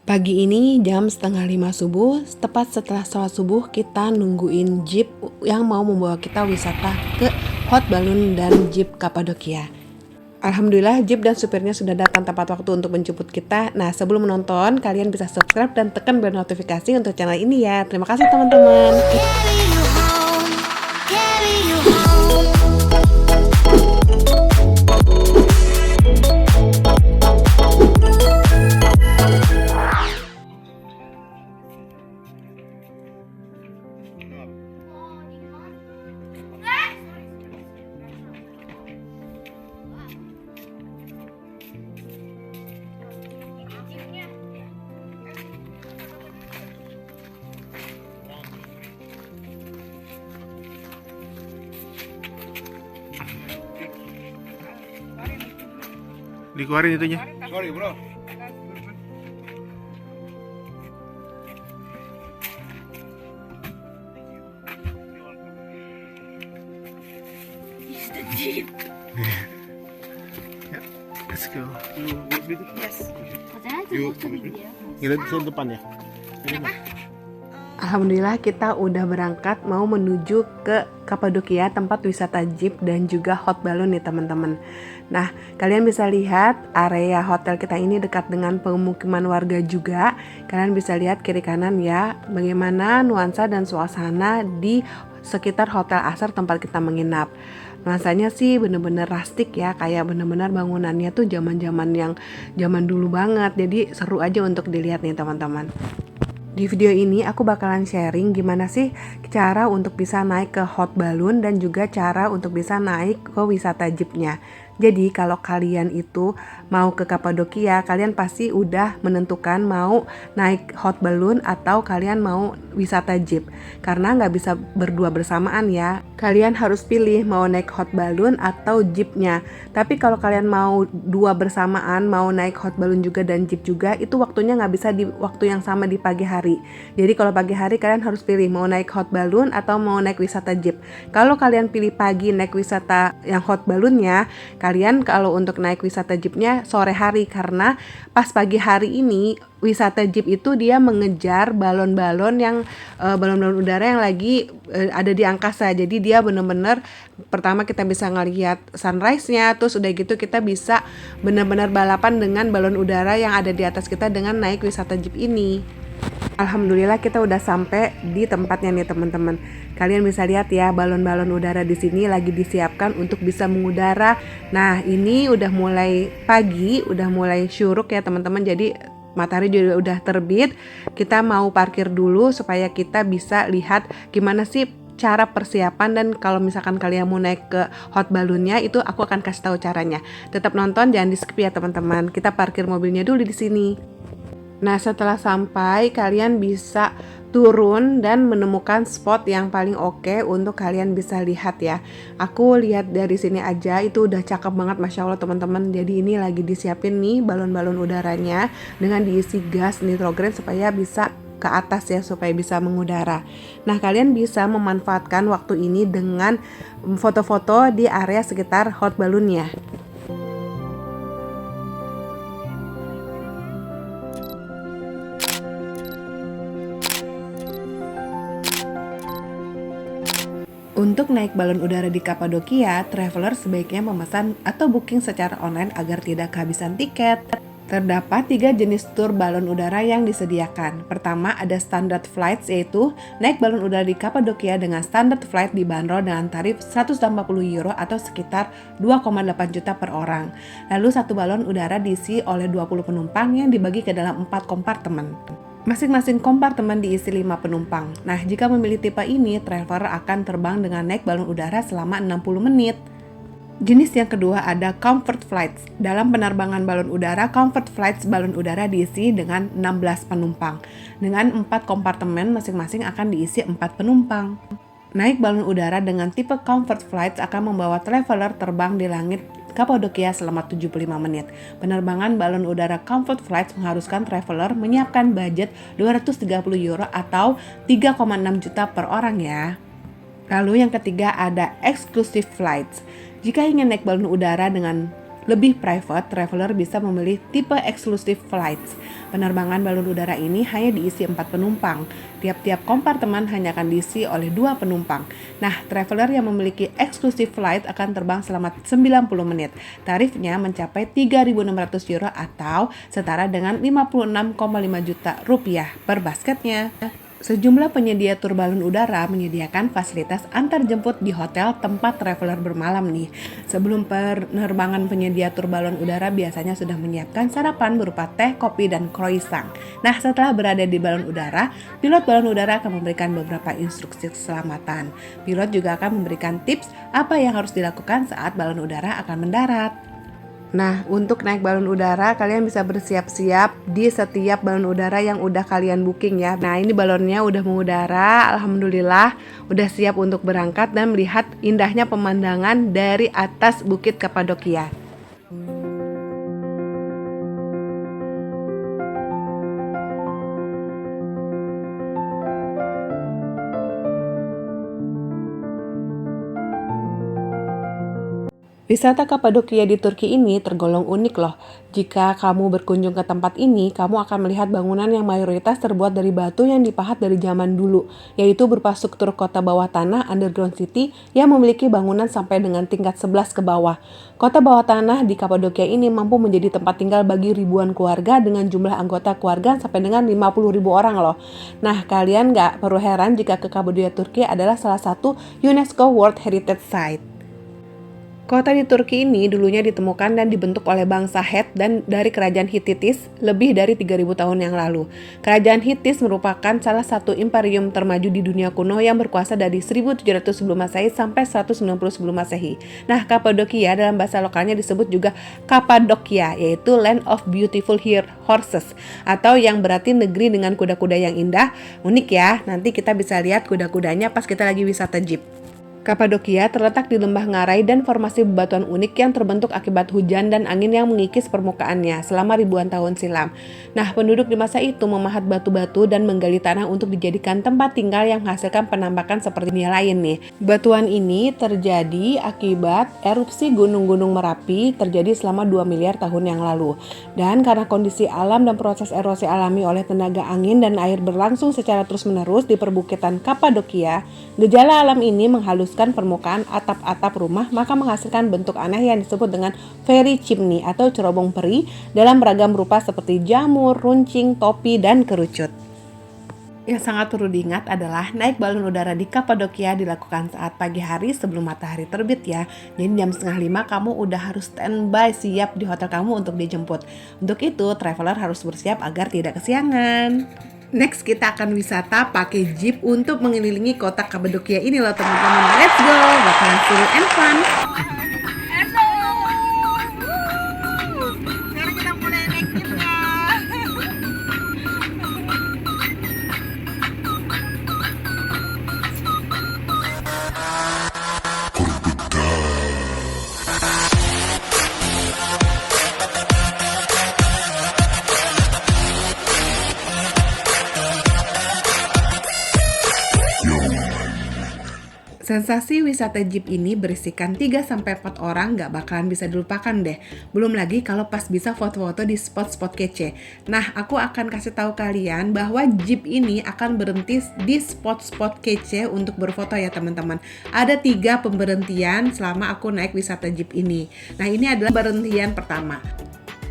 Pagi ini jam setengah 5 subuh, tepat setelah sholat subuh kita nungguin jeep yang mau membawa kita wisata ke Hot Balloon dan Jeep Kapadokia. Alhamdulillah jeep dan supirnya sudah datang tepat waktu untuk menjemput kita. Nah, sebelum menonton, kalian bisa subscribe dan tekan bel notifikasi untuk channel ini ya. Terima kasih teman-teman. Dikeluarin itunya. Sorry bro. Use the jeep. Ya, let's go. Yes. Katanya itu lucu nih dia. Kita di depan ya. Alhamdulillah kita udah berangkat mau menuju ke Kapadokia, tempat wisata jeep dan juga hot balloon nih teman-teman. Nah, kalian bisa lihat area hotel kita ini dekat dengan pemukiman warga juga. Kalian bisa lihat kiri kanan ya, bagaimana nuansa dan suasana di sekitar Hotel Asar tempat kita menginap. Nuansanya sih bener-bener rustic ya, kayak bener-bener bangunannya tuh zaman-zaman yang zaman dulu banget. Jadi seru aja untuk dilihat nih teman-teman. Di video ini aku bakalan sharing gimana sih cara untuk bisa naik ke hot balloon dan juga cara untuk bisa naik ke wisata jeepnya. Jadi kalau kalian itu mau ke Kapadokia, kalian pasti udah menentukan mau naik hot balloon atau kalian mau wisata jeep. Karena nggak bisa berdua bersamaan ya. Kalian harus pilih mau naik hot balloon atau jeepnya. Tapi kalau kalian mau dua bersamaan, mau naik hot balloon juga dan jeep juga, itu waktunya nggak bisa di waktu yang sama di pagi hari. Jadi kalau pagi hari kalian harus pilih mau naik hot balloon atau mau naik wisata jeep. Kalau kalian pilih pagi naik wisata yang hot balloonnya, kalian kalau untuk naik wisata jeepnya sore hari, karena pas pagi hari ini wisata jeep itu dia mengejar balon-balon yang balon-balon udara yang lagi ada di angkasa. Jadi dia benar-benar pertama kita bisa ngelihat sunrise-nya, terus udah gitu kita bisa benar-benar balapan dengan balon udara yang ada di atas kita dengan naik wisata jeep ini. Alhamdulillah kita udah sampai di tempatnya nih teman-teman. Kalian bisa lihat ya balon-balon udara di sini lagi disiapkan untuk bisa mengudara. Nah, ini udah mulai pagi, udah mulai syuruk ya teman-teman. Jadi matahari juga udah terbit. Kita mau parkir dulu supaya kita bisa lihat gimana sih cara persiapan, dan kalau misalkan kalian mau naik ke hot balloonnya itu aku akan kasih tahu caranya. Tetap nonton, jangan di skip ya teman-teman. Kita parkir mobilnya dulu di sini. Nah, setelah sampai kalian bisa turun dan menemukan spot yang paling oke untuk kalian bisa lihat ya. Aku lihat dari sini aja itu udah cakep banget, Masya Allah teman-teman. Jadi ini lagi disiapin nih balon-balon udaranya dengan diisi gas nitrogen supaya bisa ke atas ya, supaya bisa mengudara. Nah, kalian bisa memanfaatkan waktu ini dengan foto-foto di area sekitar hot balloonnya. Untuk naik balon udara di Kapadokia, traveler sebaiknya memesan atau booking secara online agar tidak kehabisan tiket. Terdapat 3 jenis tur balon udara yang disediakan. Pertama ada standard flights, yaitu naik balon udara di Kapadokia dengan standard flight dibanderol dengan tarif €180 atau sekitar 2,8 juta per orang. Lalu satu balon udara diisi oleh 20 penumpang yang dibagi ke dalam 4 kompartemen. Masing-masing kompartemen diisi 5 penumpang. Nah, jika memilih tipe ini, traveler akan terbang dengan naik balon udara selama 60 menit. Jenis yang kedua ada comfort flights. Dalam penerbangan balon udara, comfort flights balon udara diisi dengan 16 penumpang. Dengan 4 kompartemen masing-masing akan diisi 4 penumpang. Naik balon udara dengan tipe comfort flights akan membawa traveler terbang di langit Kapadokia selama 75 menit. Penerbangan balon udara comfort flights mengharuskan traveler menyiapkan budget €230 atau 3,6 juta per orang ya. Lalu yang ketiga ada exclusive flights. Jika ingin naik balon udara dengan lebih private, traveler bisa memilih tipe exclusive flights. Penerbangan balon udara ini hanya diisi 4 penumpang. Tiap-tiap kompartemen hanya akan diisi oleh 2 penumpang. Nah, traveler yang memiliki exclusive flight akan terbang selama 90 menit. Tarifnya mencapai 3.600 euro atau setara dengan 56,5 juta rupiah per basketnya. Sejumlah penyedia tur balon udara menyediakan fasilitas antar jemput di hotel tempat traveler bermalam nih. Sebelum penerbangan, penyedia tur balon udara biasanya sudah menyiapkan sarapan berupa teh, kopi, dan croissant. Nah, setelah berada di balon udara, pilot balon udara akan memberikan beberapa instruksi keselamatan. Pilot juga akan memberikan tips apa yang harus dilakukan saat balon udara akan mendarat. Nah, untuk naik balon udara, kalian bisa bersiap-siap di setiap balon udara yang udah kalian booking ya. Nah, ini balonnya udah mengudara, alhamdulillah udah siap untuk berangkat dan melihat indahnya pemandangan dari atas Bukit Kapadokia. Wisata Kapadokia di Turki ini tergolong unik loh. Jika kamu berkunjung ke tempat ini, kamu akan melihat bangunan yang mayoritas terbuat dari batu yang dipahat dari zaman dulu, yaitu berupa struktur kota bawah tanah underground city yang memiliki bangunan sampai dengan tingkat 11 ke bawah. Kota bawah tanah di Kapadokia ini mampu menjadi tempat tinggal bagi ribuan keluarga dengan jumlah anggota keluarga sampai dengan 50.000 orang loh. Nah, kalian nggak perlu heran jika ke Kapadokia Turki adalah salah satu UNESCO World Heritage Site. Kota di Turki ini dulunya ditemukan dan dibentuk oleh bangsa Het dan dari kerajaan Hittites lebih dari 3.000 tahun yang lalu. Kerajaan Hittites merupakan salah satu imperium termaju di dunia kuno yang berkuasa dari 1700 sebelum Masehi sampai 190 sebelum Masehi. Nah, Kapadokia dalam bahasa lokalnya disebut juga Kapadokia, yaitu Land of Beautiful Horses, atau yang berarti negeri dengan kuda-kuda yang indah. Unik ya, nanti kita bisa lihat kuda-kudanya pas kita lagi wisata jeep. Kapadokia terletak di lembah ngarai dan formasi bebatuan unik yang terbentuk akibat hujan dan angin yang mengikis permukaannya selama ribuan tahun silam. Nah, penduduk di masa itu memahat batu-batu dan menggali tanah untuk dijadikan tempat tinggal yang menghasilkan penambakan seperti dunia lain nih. Batuan ini terjadi akibat erupsi gunung-gunung Merapi terjadi selama 2 miliar tahun yang lalu. Dan karena kondisi alam dan proses erosi alami oleh tenaga angin dan air berlangsung secara terus-menerus di perbukitan Kapadokia, gejala alam ini menghaluskan permukaan atap-atap rumah, maka menghasilkan bentuk aneh yang disebut dengan fairy chimney atau cerobong peri dalam beragam rupa seperti jamur, runcing, topi, dan kerucut. Yang sangat perlu diingat adalah naik balon udara di Kapadokia dilakukan saat pagi hari sebelum matahari terbit ya. Jadi jam 4:30 kamu udah harus standby siap di hotel kamu untuk dijemput. Untuk itu, traveler harus bersiap agar tidak kesiangan. Next, kita akan wisata pakai jeep untuk mengelilingi kota Kapadokia ini loh teman-teman. Let's go, bakalan seru and fun. Sekarang kita mulai naik jeepnya. Sensasi wisata jeep ini berisikan 3-4 orang gak bakalan bisa dilupakan deh. Belum lagi kalau pas bisa foto-foto di spot-spot kece. Nah, aku akan kasih tahu kalian bahwa jeep ini akan berhenti di spot-spot kece untuk berfoto ya teman-teman. Ada 3 pemberhentian selama aku naik wisata jeep ini. Nah, ini adalah berhentian pertama.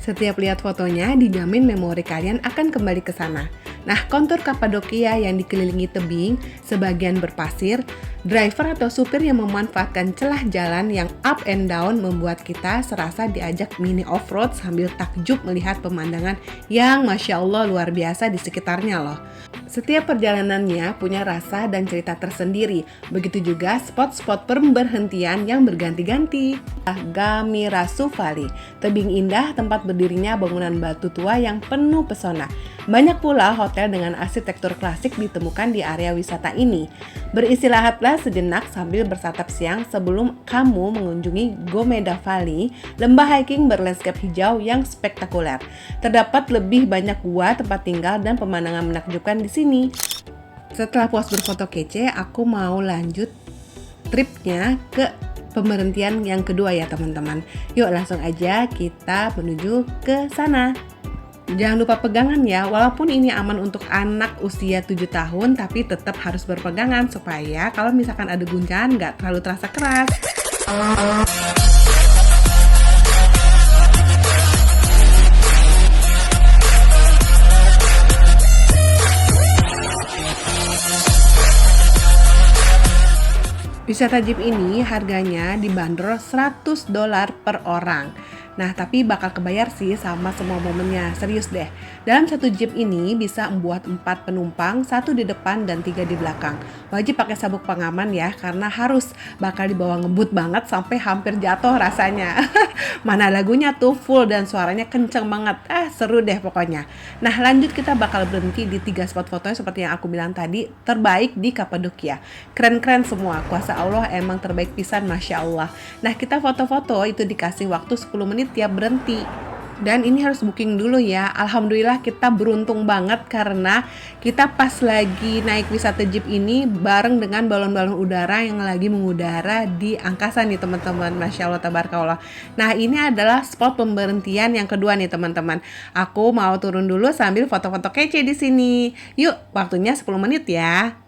Setiap lihat fotonya, dijamin memori kalian akan kembali ke sana. Nah, kontur Kapadokia yang dikelilingi tebing, sebagian berpasir, driver atau supir yang memanfaatkan celah jalan yang up and down membuat kita serasa diajak mini off-road sambil takjub melihat pemandangan yang Masya Allah luar biasa di sekitarnya loh. Setiap perjalanannya punya rasa dan cerita tersendiri, begitu juga spot-spot pemberhentian yang berganti-ganti. Gamirasu Valley, tebing indah tempat berdirinya bangunan batu tua yang penuh pesona. Banyak pula hotel dengan arsitektur klasik ditemukan di area wisata ini. Beristirahatlah sejenak sambil bersantap siang sebelum kamu mengunjungi Gomeda Valley, lembah hiking berlandscape hijau yang spektakuler. Terdapat lebih banyak gua, tempat tinggal, dan pemandangan menakjubkan di sini. Setelah puas berfoto kece, aku mau lanjut tripnya ke pemberhentian yang kedua ya teman-teman. Yuk langsung aja kita menuju ke sana. Jangan lupa pegangan ya, walaupun ini aman untuk anak usia 7 tahun, tapi tetap harus berpegangan supaya kalau misalkan ada guncangan nggak terlalu terasa keras. Wisata jeep ini harganya dibanderol $100 per orang. Nah, tapi bakal kebayar sih sama semua momennya, serius deh. Dalam satu jeep ini bisa membuat 4 penumpang, 1 di depan dan 3 di belakang. Wajib pakai sabuk pengaman ya, karena harus bakal dibawa ngebut banget sampai hampir jatuh rasanya. Mana lagunya tuh full dan suaranya kenceng banget. Seru deh pokoknya. Nah, lanjut kita bakal berhenti di 3 spot fotonya seperti yang aku bilang tadi, terbaik di Kapadokia. Keren-keren semua, kuasa Allah emang terbaik pisan, Masya Allah. Nah, kita foto-foto itu dikasih waktu 10 menit tiap berhenti. Dan ini harus booking dulu ya. Alhamdulillah kita beruntung banget karena kita pas lagi naik wisata jeep ini bareng dengan balon-balon udara yang lagi mengudara di angkasa nih teman-teman. Masya Allah tabarakallah. Nah, ini adalah spot pemberhentian yang kedua nih teman-teman. Aku mau turun dulu sambil foto-foto kece di sini. Yuk, waktunya 10 menit ya.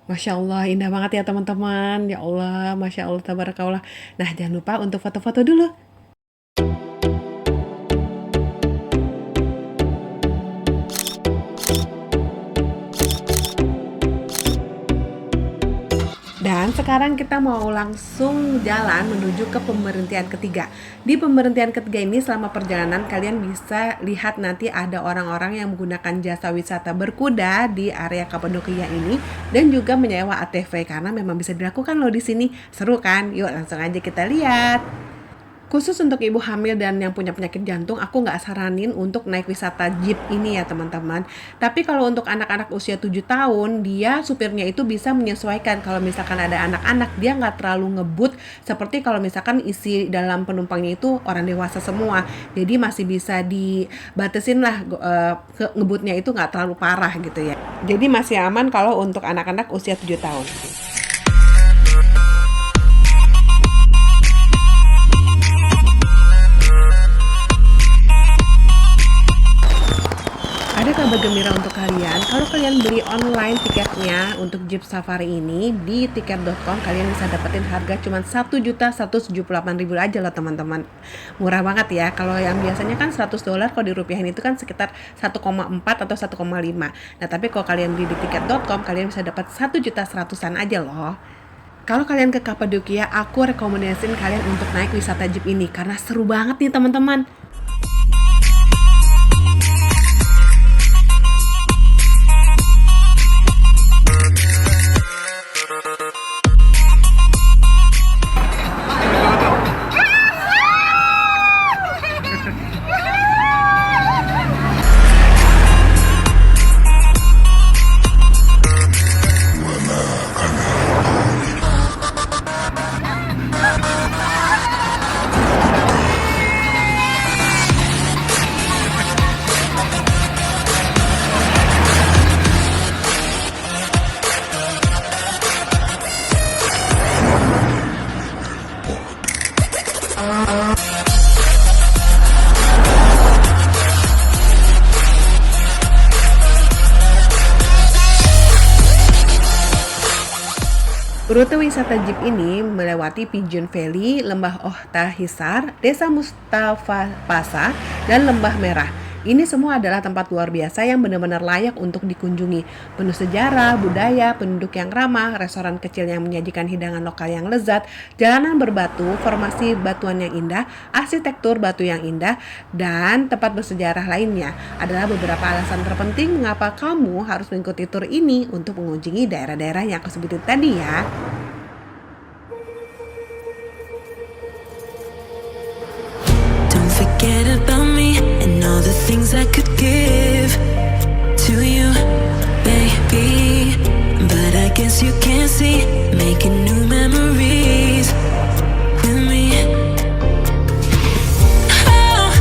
Masya Allah, indah banget ya teman-teman. Ya Allah, Masya Allah, tabarakallah. Nah, jangan lupa untuk foto-foto dulu. Dan sekarang kita mau langsung jalan menuju ke pemberhentian ketiga. Di pemberhentian ketiga ini selama perjalanan kalian bisa lihat nanti ada orang-orang yang menggunakan jasa wisata berkuda di area Kapadokia ini dan juga menyewa ATV karena memang bisa dilakukan loh di sini. Seru kan? Yuk langsung aja kita lihat. Khusus untuk ibu hamil dan yang punya penyakit jantung, aku nggak saranin untuk naik wisata jeep ini ya teman-teman. Tapi kalau untuk anak-anak usia 7 tahun, dia supirnya itu bisa menyesuaikan. Kalau misalkan ada anak-anak, dia nggak terlalu ngebut seperti kalau misalkan isi dalam penumpangnya itu orang dewasa semua. Jadi masih bisa dibatasin lah ngebutnya itu nggak terlalu parah gitu ya. Jadi masih aman kalau untuk anak-anak usia 7 tahun. Ada kabar gembira untuk kalian, kalau kalian beli online tiketnya untuk Jeep Safari ini di tiket.com, kalian bisa dapetin harga cuma 1.178.000 aja loh teman-teman. Murah banget ya, kalau yang biasanya kan $100, kalau dirupiahin itu kan sekitar 1,4 atau 1,5. Nah tapi kalau kalian beli di tiket.com, kalian bisa dapat 1.100.000-an aja loh. Kalau kalian ke Kapadokia, aku rekomendasiin kalian untuk naik wisata Jeep ini karena seru banget nih teman-teman. Rute wisata jeep ini melewati Pigeon Valley, Lembah Ohta Hisar, Desa Mustafa Pasa, dan Lembah Merah. Ini semua adalah tempat luar biasa yang benar-benar layak untuk dikunjungi. Penuh sejarah, budaya, penduduk yang ramah, restoran kecil yang menyajikan hidangan lokal yang lezat, jalanan berbatu, formasi batuan yang indah, arsitektur batu yang indah, dan tempat bersejarah lainnya adalah beberapa alasan terpenting mengapa kamu harus mengikuti tur ini untuk mengunjungi daerah-daerah yang aku sebutin tadi ya. Don't forget about me and all the things I could give to you, baby. But I guess you can't see, making new memories with me. Oh,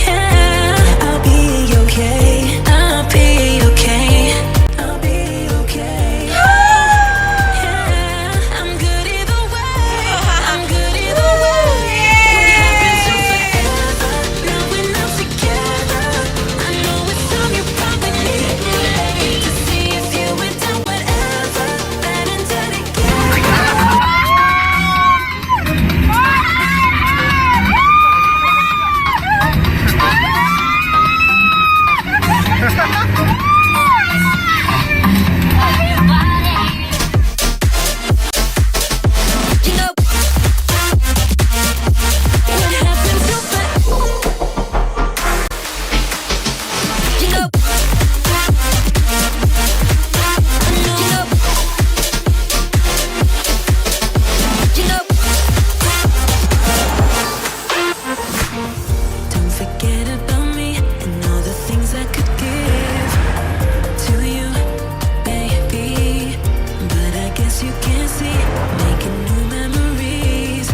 yeah, I'll be okay. I'll be okay. I'll be okay. Oh, yeah, I'm good either way. I'm good either way. What happened to forever? Now we're not together. I know it's time you probably need me to see if you went down whatever. Bad and dirty, you know. What happened to forever? You know. You know. Don't forget about me and all the things I could give to you, baby. But I guess you can't see, making new memories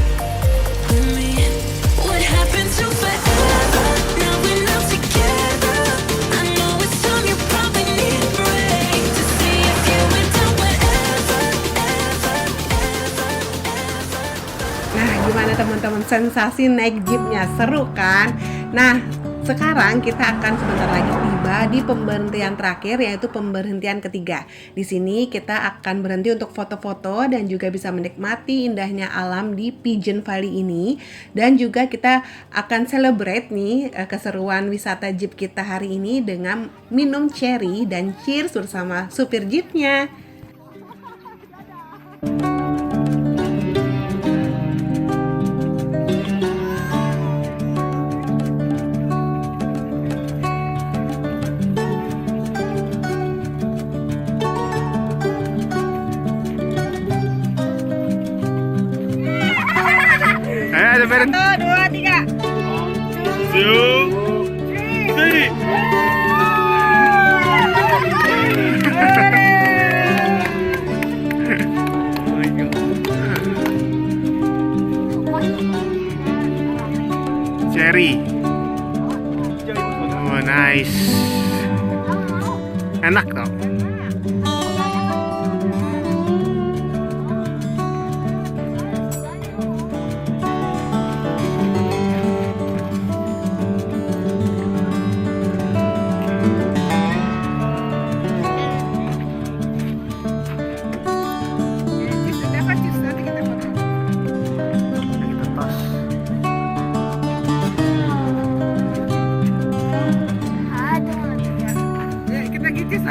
with me. What happened to forever? Now we're not together. I know it's time you probably need a break to see if you went down whatever, Nah, gimana teman-teman sensasi naik jeepnya? Seru kan? Nah, sekarang kita akan sebentar lagi tiba di pemberhentian terakhir, yaitu pemberhentian ketiga. Di sini kita akan berhenti untuk foto-foto dan juga bisa menikmati indahnya alam di Pigeon Valley ini. Dan juga kita akan celebrate nih keseruan wisata jeep kita hari ini dengan minum cherry dan cheers bersama supir jeepnya. Ayo, ada Beren. 1, 2, 3. 2, 3. Cherry. Oh, nice. Enak dong. Kita tos.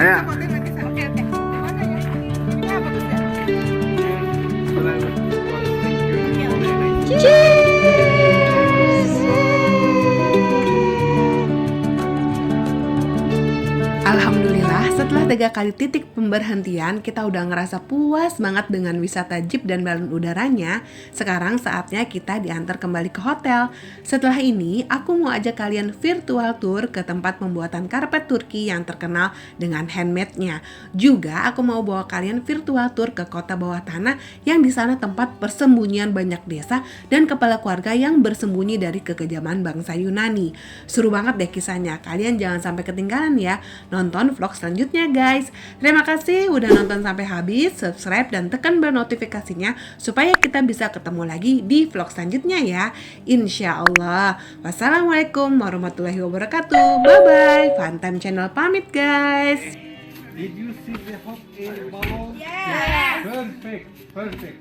Ayo. Alhamdulillah, setelah 3 kali titik pemberhentian, kita udah ngerasa puas banget dengan wisata jeep dan balon udaranya. Sekarang saatnya kita diantar kembali ke hotel. Setelah ini, aku mau ajak kalian virtual tour ke tempat pembuatan karpet Turki yang terkenal dengan handmade-nya. Juga aku mau bawa kalian virtual tour ke kota bawah tanah yang di sana tempat persembunyian banyak desa dan kepala keluarga yang bersembunyi dari kekejaman bangsa Yunani. Seru banget deh kisahnya, kalian jangan sampai ketinggalan ya. Nonton vlog selanjutnya guys. Terima kasih udah nonton sampai habis. Subscribe dan tekan bel notifikasinya supaya kita bisa ketemu lagi di vlog selanjutnya ya, insya Allah. Wassalamualaikum warahmatullahi wabarakatuh. Bye bye. Funtime Channel pamit guys. Did you see the hot air balloon? Yes. Perfect, perfect.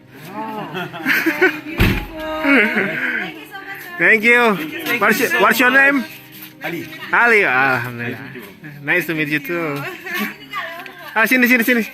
Thank you. What's your name? Ali. Ali. Alhamdulillah. Nice to meet you too. Sini.